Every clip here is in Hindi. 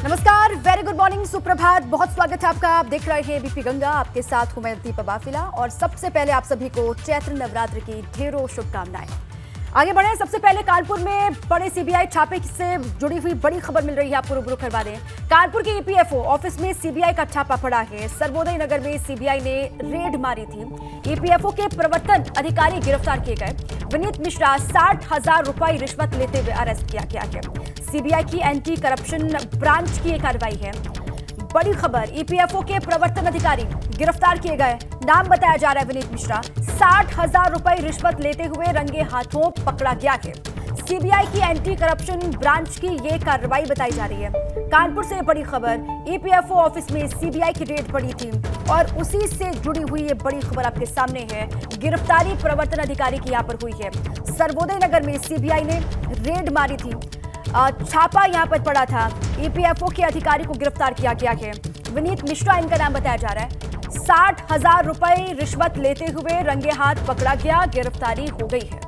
नमस्कार, वेरी गुड मॉर्निंग, सुप्रभात। बहुत स्वागत है आपका। आप देख रहे हैं बीपी गंगा। आपके साथ हूं मैं दीपा बाफिला और सबसे पहले आप सभी को चैत्र नवरात्र की ढेरों शुभकामनाएं। आगे बढ़े, सबसे पहले कानपुर में बड़े सीबीआई छापे से जुड़ी हुई बड़ी खबर मिल रही है, आपको रूबरू करवा दें। कानपुर के ईपीएफओ ऑफिस में सीबीआई का छापा पड़ा है। सर्वोदय नगर में सीबीआई ने रेड मारी थी। ईपीएफओ के प्रवर्तन अधिकारी गिरफ्तार किए गए। विनीत मिश्रा 60,000 रुपए रिश्वत लेते हुए अरेस्ट किया गया है। सीबीआई की एंटी करप्शन ब्रांच की ये कार्रवाई है। बड़ी खबर, ईपीएफओ के प्रवर्तन अधिकारी गिरफ्तार किए गए। नाम बताया जा रहा है विनीत मिश्रा। 60,000 रुपए रिश्वत लेते हुए रंगे हाथों पकड़ा गया है। सीबीआई की एंटी करप्शन ब्रांच की ये कार्रवाई बताई जा रही है। कानपुर से बड़ी खबर, ईपीएफओ ऑफिस में सीबीआई की रेड पड़ी थी और उसी से जुड़ी हुई ये बड़ी खबर आपके सामने है। गिरफ्तारी प्रवर्तन अधिकारी की यहाँ पर हुई है। सर्वोदय नगर में सीबीआई ने रेड मारी थी। छापा यहां पर पड़ा था। ईपीएफओ के अधिकारी को गिरफ्तार किया गया है। विनीत मिश्रा इनका नाम बताया जा रहा है। 60,000 रुपए रिश्वत लेते हुए रंगे हाथ पकड़ा गया। गिरफ्तारी हो गई है।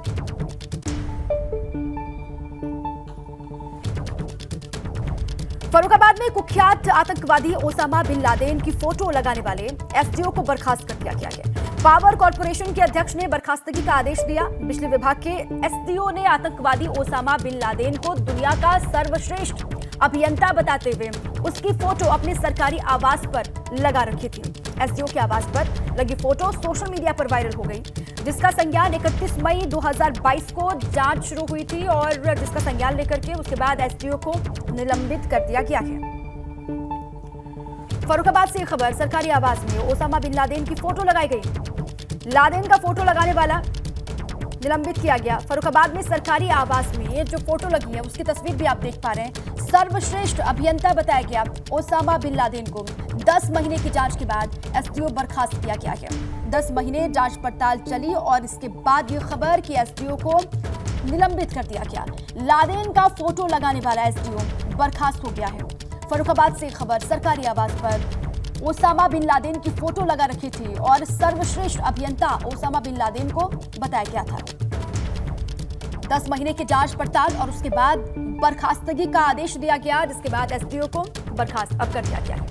फर्रुखाबाद में कुख्यात आतंकवादी ओसामा बिन लादेन की फोटो लगाने वाले एसडीओ को बर्खास्त कर दिया गया है। पावर कॉर्पोरेशन के अध्यक्ष ने बर्खास्तगी का आदेश दिया। बिजली विभाग के एसडीओ ने आतंकवादी ओसामा बिन लादेन को दुनिया का सर्वश्रेष्ठ अभियंता बताते हुए उसकी फोटो अपने सरकारी आवास पर लगा रखी थी। एसडीओ के आवास पर लगी फोटो सोशल मीडिया पर वायरल हो गई, जिसका संज्ञान 31 मई 2022 को जांच शुरू हुई थी और जिसका संज्ञान लेकर के उसके बाद एसडीओ को निलंबित कर दिया गया है। फर्रुखाबाद से खबर, सरकारी आवास में ओसामा बिन लादेन की फोटो लगाई गई। लादेन का फोटो लगाने वाला निलंबित किया गया। फर्रुखाबाद में सरकारी आवास में ये जो फोटो लगी है उसकी तस्वीर भी आप देख पा रहे हैं। सर्वश्रेष्ठ अभियंता बताया गया ओसामा बिन लादेन को। 10 महीने की जांच के बाद एसडीओ बर्खास्त किया गया है। 10 महीने जांच पड़ताल चली और इसके बाद ये खबर कि एसडीओ को निलंबित कर दिया गया। लादेन का फोटो लगाने वाला एसडीओ बर्खास्त हो गया है। फर्रुखाबाद से खबर, सरकारी आवास पर ओसामा बिन लादेन की फोटो लगा रखी थी और सर्वश्रेष्ठ अभियंता ओसामा बिन लादेन को बताया गया था। 10 महीने की जांच पड़ताल और उसके बाद बर्खास्तगी का आदेश दिया गया, जिसके बाद एसडीओ को बर्खास्त अब कर दिया गया है।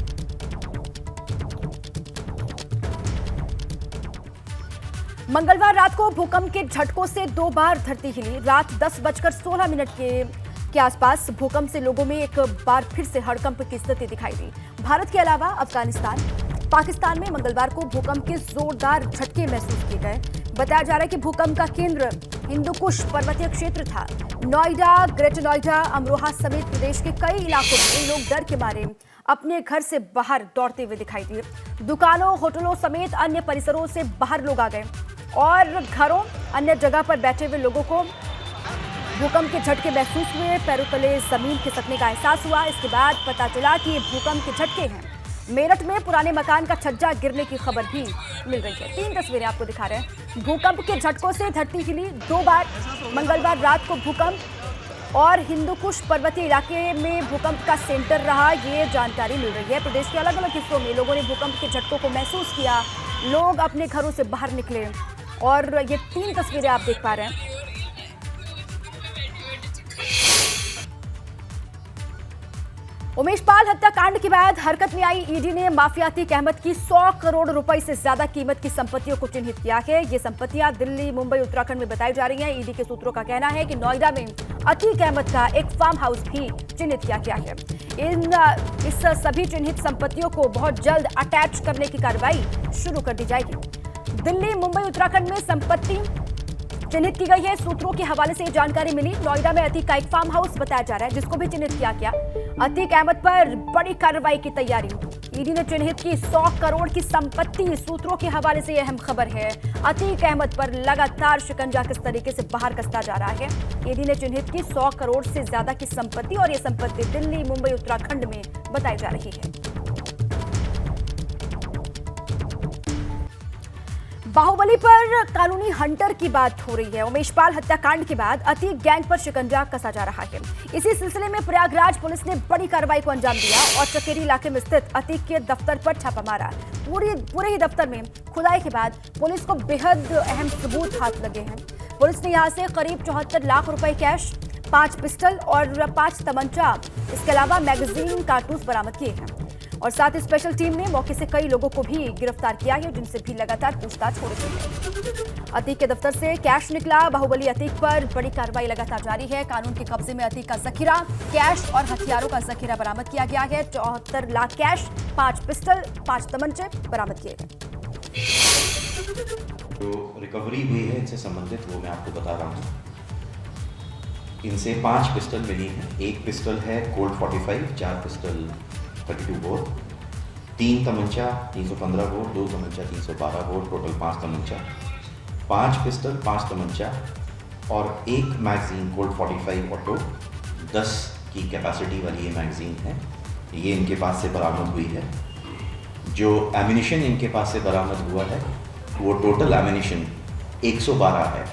मंगलवार रात को भूकंप के झटकों से 2 बार धरती हिली। रात 10:16 के आसपास भूकंप से लोगों में एक बार फिर से हड़कंप की स्थिति दिखाई दी। भारत के अलावा अफगानिस्तान, पाकिस्तान में मंगलवार को भूकंप के जोरदार झटके महसूस किए गए। बताया जा रहा है कि भूकंप का केंद्र हिंदुकुश पर्वतीय क्षेत्र था। नोएडा, ग्रेटर नोएडा, अमरोहा समेत प्रदेश के कई इलाकों में लोग डर के मारे अपने घर से बाहर दौड़ते हुए दिखाई दिए। दुकानों, होटलों समेत अन्य परिसरों से बाहर लोग आ गए और घरों, अन्य जगह पर बैठे हुए लोगों को भूकंप के झटके महसूस हुए। पैरों तले जमीन खिसकने का एहसास हुआ। इसके बाद पता चला कि ये भूकंप के झटके हैं। मेरठ में पुराने मकान का छज्जा गिरने की खबर भी मिल रही है। 3 तस्वीरें आपको दिखा रहे हैं। भूकंप के झटकों से धरती हिली 2 बार। मंगलवार रात को भूकंप और हिंदुकुश पर्वतीय इलाके में भूकंप का सेंटर रहा, ये जानकारी मिल रही है। प्रदेश के अलग अलग हिस्सों में लोगों ने भूकंप के झटकों को महसूस किया। लोग अपने घरों से बाहर निकले और ये 3 तस्वीरें आप देख पा रहे हैं। उमेश पाल हत्याकांड के बाद हरकत में आई ईडी ने माफिया अतीक अहमद की 100 करोड़ रुपए से ज्यादा कीमत की संपत्तियों को चिन्हित किया है। ये संपत्तियां दिल्ली, मुंबई, उत्तराखंड में बताई जा रही हैं। ईडी के सूत्रों का कहना है कि नोएडा में अतीक अहमद का एक फार्म हाउस भी चिन्हित किया गया है। इस सभी चिन्हित संपत्तियों को बहुत जल्द अटैच करने की कार्रवाई शुरू कर दी जाएगी। दिल्ली, मुंबई, उत्तराखंड में संपत्ति चिन्हित की गई है। सूत्रों के हवाले से जानकारी मिली। नोएडा में अतीक का एक फार्म हाउस बताया जा रहा है, जिसको भी चिन्हित किया गया। अतीक अहमद पर बड़ी कार्रवाई की तैयारी। ईडी ने चिन्हित की 100 करोड़ की संपत्ति। सूत्रों के हवाले से यह अहम खबर है। अतीक अहमद पर लगातार शिकंजा किस तरीके से बाहर कसता जा रहा है। ईडी ने चिन्हित की 100 करोड़ से ज्यादा की संपत्ति और यह संपत्ति दिल्ली, मुंबई, उत्तराखंड में बताई जा रही है। बाहुबली पर कानूनी हंटर की बात हो रही है। उमेश पाल हत्याकांड के बाद अतीक गैंग पर शिकंजा कसा जा रहा है। इसी सिलसिले में प्रयागराज पुलिस ने बड़ी कार्रवाई को अंजाम दिया और चकेरी इलाके में स्थित अतीक के दफ्तर पर छापा मारा। पूरे ही दफ्तर में खुदाई के बाद पुलिस को बेहद अहम सबूत हाथ लगे हैं। पुलिस ने यहां से करीब 74 लाख रुपए कैश, 5 पिस्टल और 5 तमंचा, इसके अलावा मैगजीन, कारतूस बरामद किए हैं। और साथ ही स्पेशल टीम ने मौके से कई लोगों को भी गिरफ्तार किया है, जिनसे भी लगातार पूछताछ हो रही है। अतीक के दफ्तर से कैश निकला। बाहुबली अतीक पर बड़ी कार्रवाई लगातार जारी है। कानून के कब्जे में अतीक का जखीरा, कैश और हथियारों का जखीरा बरामद किया गया है। 74 लाख कैश, 5 पिस्टल, 5 तमंचे बरामद किए गए। जो रिकवरी हुई है इनसे संबंधित वो मैं आपको बता रहा हूँ। इनसे 5 पिस्टल मिली हैं। एक पिस्टल है Colt 45, 4 pistol 32 bore, 3 तमंचा 315 bore, 2 तमंचा 312 bore, total 5 तमंचा, 5 pistol, 5 तमंचा और एक मैगजीन कोल्ट 45 ऑटो, 10 की कैपेसिटी वाली ये मैगजीन है। ये इनके पास से बरामद हुई है। जो एमिनिशन इनके पास से बरामद हुआ है वो टोटल एमिनिशन 112 है।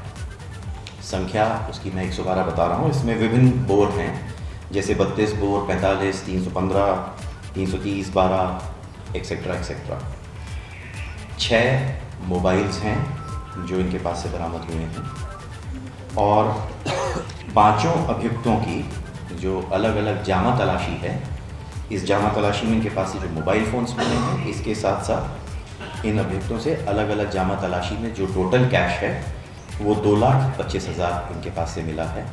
संख्या उसकी मैं 112 बता रहा हूँ। इसमें विभिन्न बोर हैं, जैसे 32 बोर, 45, 315, 330, 12 एक्सेट्रा एक्सेट्रा। 6 मोबाइल्स हैं जो इनके पास से बरामद हुए हैं और 5 अभियुक्तों की जो अलग अलग जामा तलाशी है, इस जामा तलाशी में इनके पास से जो मोबाइल फ़ोन्स मिले हैं, इसके साथ साथ इन अभियुक्तों से अलग अलग जामा तलाशी में जो टोटल कैश है वो 2,25,000 इनके पास से मिला है।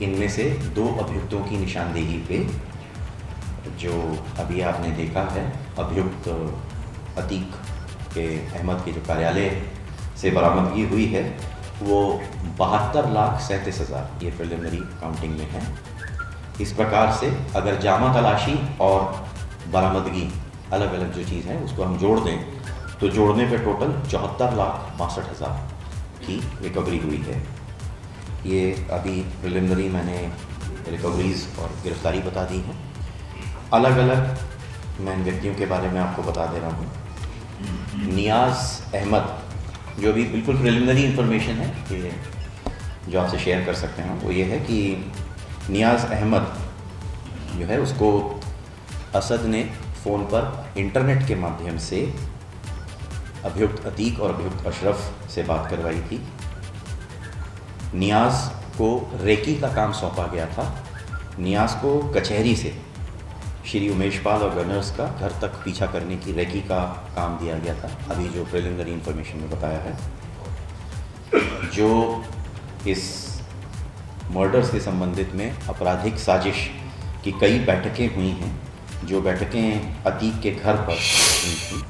इनमें से 2 अभियुक्तों की निशानदेही पे जो अभी आपने देखा है, अभियुक्त अतीक के अहमद के जो कार्यालय से बरामदगी हुई है वो 72,37,000 ये प्रिलिमिनरी काउंटिंग में है। इस प्रकार से अगर जामा तलाशी और बरामदगी अलग अलग जो चीज़ है उसको हम जोड़ दें तो जोड़ने पे टोटल 74,62,000 की रिकवरी हुई है। ये अभी प्रिलिमिनरी मैंने रिकवरीज और गिरफ्तारी बता दी है। अलग अलग मैं इन व्यक्तियों के बारे में आपको बता दे रहा हूँ। नियाज़ अहमद, जो भी बिल्कुल प्रिलिमिनरी इंफॉर्मेशन है कि जो आपसे शेयर कर सकते हैं, वो ये है कि नियाज़ अहमद जो है उसको असद ने फ़ोन पर इंटरनेट के माध्यम से अभियुक्त अतीक और अभियुक्त अशरफ से बात करवाई थी। नियाज़ को रेकी का काम सौंपा गया था। नियाज़ को कचहरी से श्री उमेश पाल और गनर्स का घर तक पीछा करने की रेकी का काम दिया गया था। अभी जो प्रिलिमिनरी इंफॉर्मेशन में बताया है, जो इस मर्डर्स के संबंधित में आपराधिक साजिश की कई बैठकें हुई हैं, जो बैठकें अतीक के घर पर हुई थी।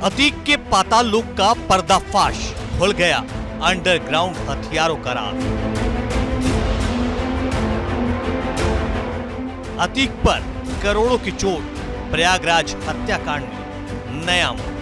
अतीक के पाताल लोक का पर्दाफाश, खुल गया अंडरग्राउंड हथियारों का राज। अतीक पर करोड़ों की चोट, प्रयागराज हत्याकांड में नया मोड़।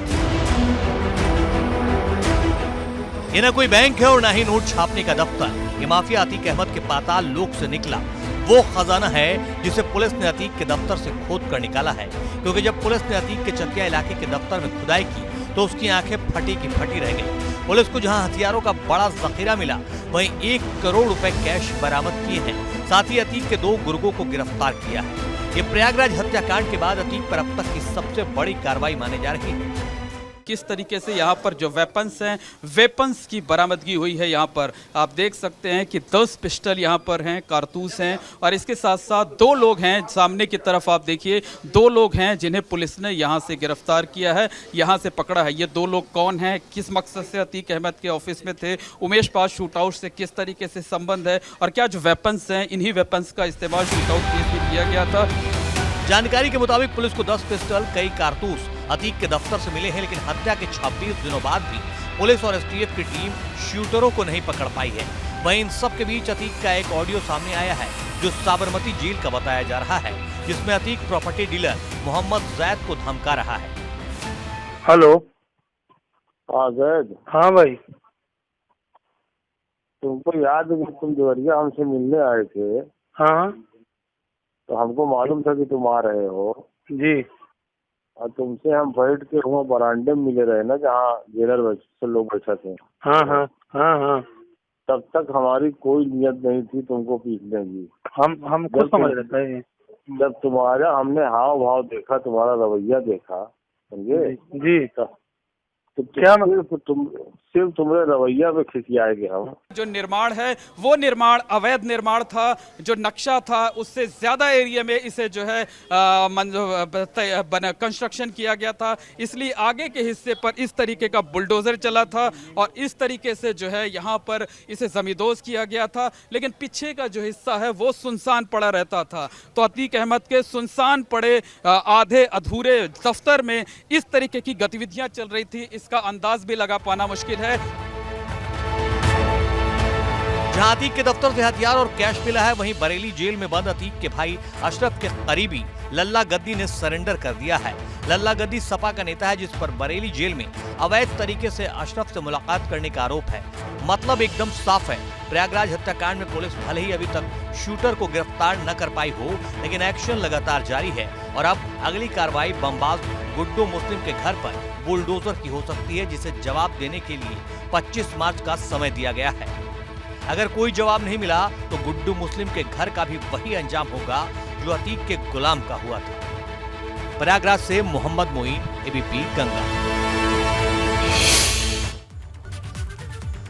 ये न कोई बैंक है और न ही नोट छापने का दफ्तर। ये माफिया अतीक अहमद के पाताल लोक से निकला वो खजाना है जिसे पुलिस ने अतीक के दफ्तर से खोद कर निकाला है। क्योंकि जब पुलिस ने अतीक के चकिया इलाके के दफ्तर में खुदाई की तो उसकी आंखें फटी की फटी रह गई। पुलिस को जहां हथियारों का बड़ा जखीरा मिला, वहीं 1 करोड़ रुपए कैश बरामद किए हैं। साथ ही अतीक के 2 गुर्गों को गिरफ्तार किया है। ये प्रयागराज हत्याकांड के बाद अतीक पर अब तक की सबसे बड़ी कार्रवाई मानी जा रही है। किस तरीके से यहाँ पर जो वेपन्स हैं, वेपन्स की बरामदगी हुई है। यहाँ पर आप देख सकते हैं कि 10 पिस्टल यहाँ पर हैं, कारतूस हैं और इसके साथ साथ 2 लोग हैं। सामने की तरफ आप देखिए 2 लोग हैं जिन्हें पुलिस ने यहाँ से गिरफ्तार किया है, यहाँ से पकड़ा है। ये 2 लोग कौन हैं, किस मकसद से अतीक अहमद के ऑफिस में थे, उमेश पास शूटआउट से किस तरीके से संबंध है और क्या जो वेपन्स हैं, इन्हीं वेपन्स का इस्तेमाल शूटआउट केस में किया गया था। जानकारी के मुताबिक पुलिस को 10 पिस्टल, कई कारतूस अतीक के दफ्तर से मिले हैं, लेकिन हत्या के 26 दिनों बाद भी पुलिस और एसटीएफ की टीम शूटरों को नहीं पकड़ पाई है। वहीं इन सब के बीच अतीक का एक ऑडियो सामने आया है जो साबरमती जेल का बताया जा रहा है, जिसमें अतीक प्रॉपर्टी डीलर मोहम्मद जैद को धमका रहा है। हेलो। हाँ जैद। हाँ भाई। तुमको याद है कि तुम देवरिया हमसे मिलने आए थे? हाँ तो हमको मालूम था कि तुम आ रहे हो जी। और तुमसे हम बैठ के वहाँ बरामदे में मिले रहे ना, जहाँ जेलर से लोग बैठे थे। हाँ हाँ हाँ हाँ। तब तक हमारी कोई नियत नहीं थी तुमको पीटने की। हम खुद समझ रहे थे। जब तुम्हारा हमने हाव भाव देखा, तुम्हारा रवैया देखा, समझे जी तो क्या सिर्फ तुम्हारे रवैया पे खिसियाएंगे हम। जो निर्माण है वो निर्माण अवैध निर्माण था, जो नक्शा था उससे ज्यादा एरिया में इसे जो है कंस्ट्रक्शन किया गया था, इसलिए आगे के हिस्से पर इस तरीके का बुलडोजर चला था और इस तरीके से जो है यहाँ पर इसे जमींदोज किया गया था। लेकिन पीछे का जो हिस्सा है वो सुनसान पड़ा रहता था। तो अतीक अहमद के सुनसान पड़े आधे अधूरे दफ्तर में इस तरीके की गतिविधियां चल रही थी, इसका अंदाज भी लगा पाना मुश्किल है। जहां अतीक के दफ्तर से हथियार और कैश मिला है, वहीं बरेली जेल में बंद अतीक के भाई अशरफ के करीबी लल्ला गद्दी ने सरेंडर कर दिया है। लल्ला गद्दी सपा का नेता है, जिस पर बरेली जेल में अवैध तरीके से अशरफ से मुलाकात करने का आरोप है। मतलब एकदम साफ है, प्रयागराज हत्याकांड में पुलिस भले ही अभी तक शूटर को गिरफ्तार न कर पाई हो, लेकिन एक्शन लगातार जारी है और अब अगली कार्रवाई बमबाज गुड्डू मुस्लिम के घर पर बुलडोजर की हो सकती है, जिसे जवाब देने के लिए 25 मार्च का समय दिया गया है। अगर कोई जवाब नहीं मिला तो गुड्डू मुस्लिम के घर का भी वही अंजाम होगा जो अतीक के गुलाम का हुआ था। प्रयागराज से Mohammad Moin, ABP Ganga.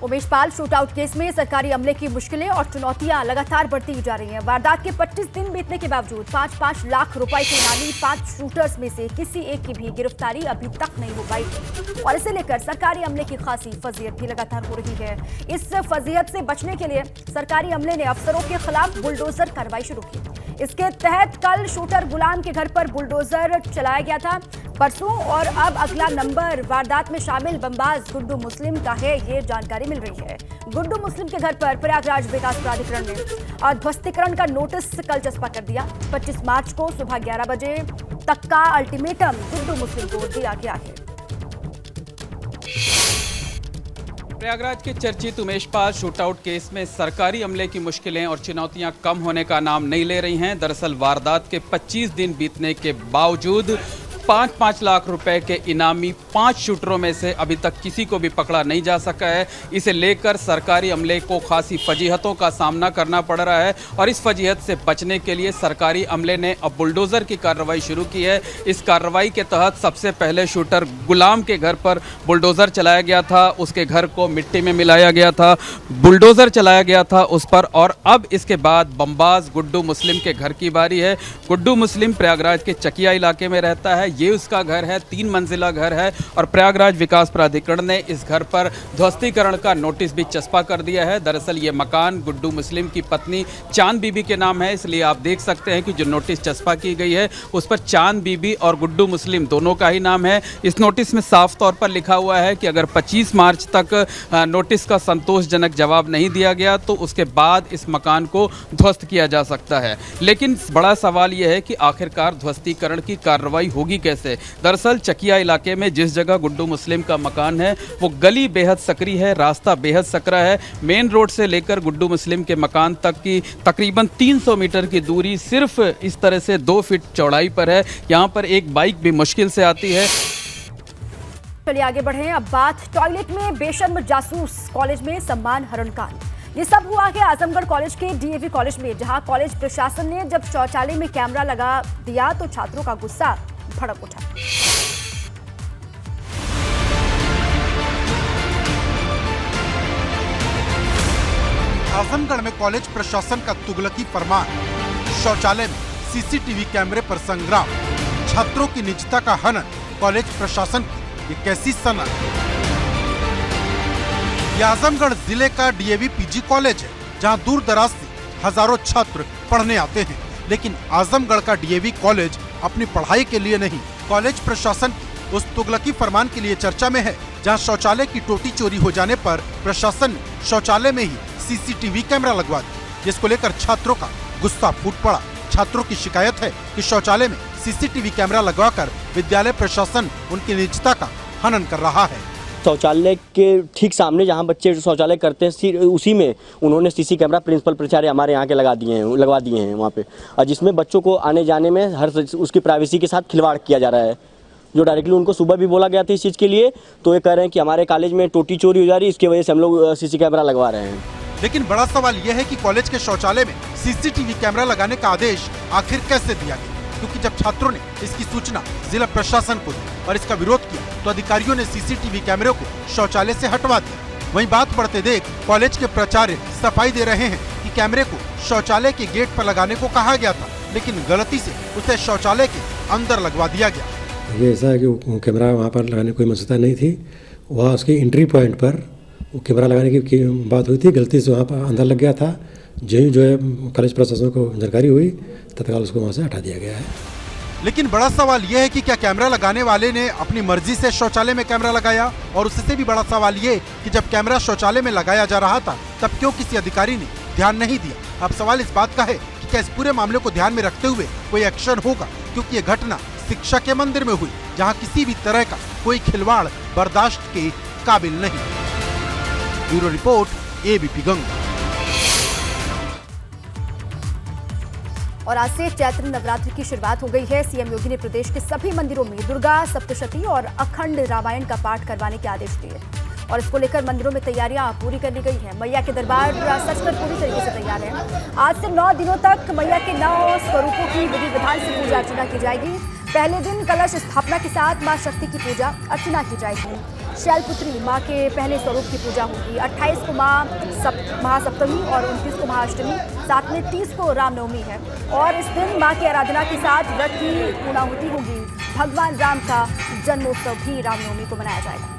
Umesh Pal shootout case में सरकारी अमले की मुश्किलें और चुनौतियां लगातार बढ़ती जा रही हैं। वारदात के 25 दिन बीतने के बावजूद 5-5 लाख रुपए के इनामी 5 शूटर्स में से किसी एक की भी गिरफ्तारी अभी तक नहीं हो पाई और इसे लेकर सरकारी अमले की खासी फजीहत भी लगातार हो रही है। इस फजीहत से बचने के लिए सरकारी अमले ने अफसरों के खिलाफ बुलडोजर कार्रवाई शुरू की। इसके तहत कल शूटर गुलाम के घर पर बुलडोजर चलाया गया था परसों, और अब अगला नंबर वारदात में शामिल बमबाज गुड्डू मुस्लिम का है, ये जानकारी मिल रही है। गुड्डू मुस्लिम के घर पर प्रयागराज विकास प्राधिकरण ने ध्वस्तीकरण का नोटिस कल चस्पा कर दिया। 25 मार्च को सुबह 11 बजे तक का अल्टीमेटम गुड्डू मुस्लिम को दिया गया है। प्रयागराज के चर्चित उमेश पाल शूटआउट केस में सरकारी अमले की मुश्किलें और चुनौतियां कम होने का नाम नहीं ले रही हैं। दरअसल वारदात के 25 दिन बीतने के बावजूद 5-5 लाख रुपए के इनामी 5 शूटरों में से अभी तक किसी को भी पकड़ा नहीं जा सका है। इसे लेकर सरकारी अमले को खासी फजीहतों का सामना करना पड़ रहा है और इस फजीहत से बचने के लिए सरकारी अमले ने अब बुलडोजर की कार्रवाई शुरू की है। इस कार्रवाई के तहत सबसे पहले शूटर गुलाम के घर पर बुलडोजर चलाया गया था, उसके घर को मिट्टी में मिलाया गया था, बुलडोजर चलाया गया था उस पर, और अब इसके बाद बमबाज गुड्डू मुस्लिम के घर की बारी है। गुड्डू मुस्लिम प्रयागराज के चकिया इलाके में रहता है, ये उसका घर है, 3 मंजिला घर है और प्रयागराज विकास प्राधिकरण ने इस घर पर ध्वस्तीकरण का नोटिस भी चस्पा कर दिया है। दरअसल ये मकान गुड्डू मुस्लिम की पत्नी चांद बीबी के नाम है, इसलिए आप देख सकते हैं कि जो नोटिस चस्पा की गई है उस पर चांद बीबी और गुड्डू मुस्लिम दोनों का ही नाम है। इस नोटिस में साफ तौर पर लिखा हुआ है कि अगर 25 मार्च तक नोटिस का संतोषजनक जवाब नहीं दिया गया तो उसके बाद इस मकान को ध्वस्त किया जा सकता है। लेकिन बड़ा सवाल यह है कि आखिरकार ध्वस्तीकरण की कार्रवाई होगी कैसे। दरअसल चकिया इलाके में जिस जगह गुड्डू मुस्लिम का मकान है वो गली बेहद सकरी है, रास्ता बेहद सकरा है। मेन रोड से लेकर गुड्डू मुस्लिम के मकान तक की तकरीबन 300 मीटर की दूरी सिर्फ इस तरह से 2 फीट चौड़ाई पर है। यहाँ पर एक बाइक भी मुश्किल से आती है। चलिए आगे बढ़े। अब बात टॉयलेट में बेशर्म जासूस, कॉलेज में सम्मान हरण कांड। ये सब हुआ है आजमगढ़ कॉलेज के डीएवी कॉलेज में, जहां कॉलेज प्रशासन ने जब शौचालय में कैमरा लगा दिया तो छात्रों का गुस्सा भड़क उठा। आजमगढ़ में कॉलेज प्रशासन का तुगलकी फरमान, शौचालय में सीसीटीवी कैमरे पर संग्राम, छात्रों की निजता का हनन, कॉलेज प्रशासन की ये कैसी सनत। यह आजमगढ़ जिले का डीएवी पीजी कॉलेज है, जहां दूर दराज से हजारों छात्र पढ़ने आते हैं, लेकिन आजमगढ़ का डीएवी कॉलेज अपनी पढ़ाई के लिए नहीं, कॉलेज प्रशासन की उस तुगलकी फरमान के लिए चर्चा में है, जहां शौचालय की टोटी चोरी हो जाने पर प्रशासन ने शौचालय में ही सीसीटीवी कैमरा लगवा दिया, जिसको लेकर छात्रों का गुस्सा फूट पड़ा। छात्रों की शिकायत है कि शौचालय में सीसीटीवी कैमरा लगवाकर विद्यालय प्रशासन उनकी निजता का हनन कर रहा है। शौचालय के ठीक सामने जहां बच्चे शौचालय करते हैं उसी में उन्होंने सीसी कैमरा प्रिंसिपल प्राचार्य हमारे यहाँ के लगवा दिए हैं वहाँ पे, और जिसमें बच्चों को आने जाने में हर उसकी प्राइवेसी के साथ खिलवाड़ किया जा रहा है। जो डायरेक्टली उनको सुबह भी बोला गया था इस चीज़ के लिए, तो ये कह रहे हैं कि हमारे कॉलेज में टोटी चोरी हो जा रही है, इसकी वजह से हम लोग सीसी कैमरा लगवा रहे हैं। लेकिन बड़ा सवाल यह है कि कॉलेज के शौचालय में सीसीटीवी कैमरा लगाने का आदेश आखिर कैसे दिया गया, क्योंकि जब छात्रों ने इसकी सूचना जिला प्रशासन को दी और इसका विरोध किया तो अधिकारियों ने सीसीटीवी कैमरे को शौचालय से हटवा दिया। वहीं बात बढ़ते देख कॉलेज के प्राचार्य सफाई दे रहे हैं कि कैमरे को शौचालय के गेट पर लगाने को कहा गया था, लेकिन गलती से उसे शौचालय के अंदर लगवा दिया गया। ये ऐसा है कि वो कैमरा वहाँ पर लगाने की कोई मसला नहीं थी, वहाँ उसकी एंट्री पॉइंट पर वो कैमरा लगाने की बात हुई थी, गलती से वहाँ पर अंदर लग गया था। जो है कॉलेज प्रशासन को जानकारी हुई, तत्काल उसको वहाँ से हटा दिया गया है। लेकिन बड़ा सवाल यह है कि क्या कैमरा लगाने वाले ने अपनी मर्जी से शौचालय में कैमरा लगाया, और उससे भी बड़ा सवाल ये कि जब कैमरा शौचालय में लगाया जा रहा था तब क्यों किसी अधिकारी ने ध्यान नहीं दिया। अब सवाल इस बात का है कि क्या इस पूरे मामले को ध्यान में रखते हुए कोई एक्शन होगा, क्योंकि ये घटना शिक्षा के मंदिर में हुई, जहाँ किसी भी तरह का कोई खिलवाड़ बर्दाश्त के काबिल नहीं। Bureau report, ABP Ganga. और आज से चैत्र नवरात्र की शुरुआत हो गई है। सीएम योगी ने प्रदेश के सभी मंदिरों में दुर्गा सप्तशती और अखंड रामायण का पाठ करवाने के आदेश दिए और इसको लेकर मंदिरों में तैयारियां पूरी कर ली गई है। मैया के दरबार सचकर पूरी तरीके से तैयार है। आज से 9 दिनों तक मैया के 9 स्वरूपों की विधि विधान से पूजा अर्चना की जाएगी। पहले दिन कलश स्थापना के साथ मां शक्ति की पूजा अर्चना की जाएगी। शैलपुत्री मां के पहले स्वरूप की पूजा होगी। 28 को महासप्तमी और 29 को महाअष्टमी, साथ में 30 को रामनवमी है और इस दिन मां की आराधना के साथ व्रत की पूर्णाहुति होगी। भगवान राम का जन्मोत्सव भी रामनवमी को मनाया जाएगा।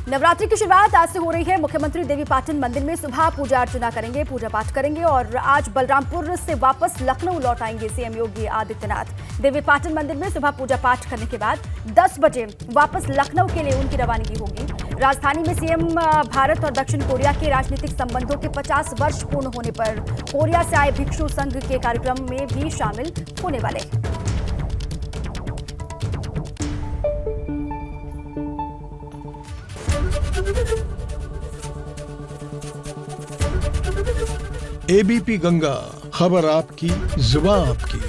नवरात्रि की शुरुआत आज से हो रही है। मुख्यमंत्री देवीपाटन मंदिर में सुबह पूजा अर्चना करेंगे, पूजा पाठ करेंगे और आज बलरामपुर से वापस लखनऊ लौट आएंगे सीएम योगी आदित्यनाथ। देवीपाटन मंदिर में सुबह पूजा पाठ करने के बाद 10 बजे वापस लखनऊ के लिए उनकी रवानगी होगी। राजधानी में सीएम भारत और दक्षिण कोरिया के राजनीतिक संबंधों के 50 वर्ष पूर्ण होने पर कोरिया से आए भिक्षु संघ के कार्यक्रम में भी शामिल होने वाले हैं। ABP गंगा, खबर आपकी, जुबान आपकी।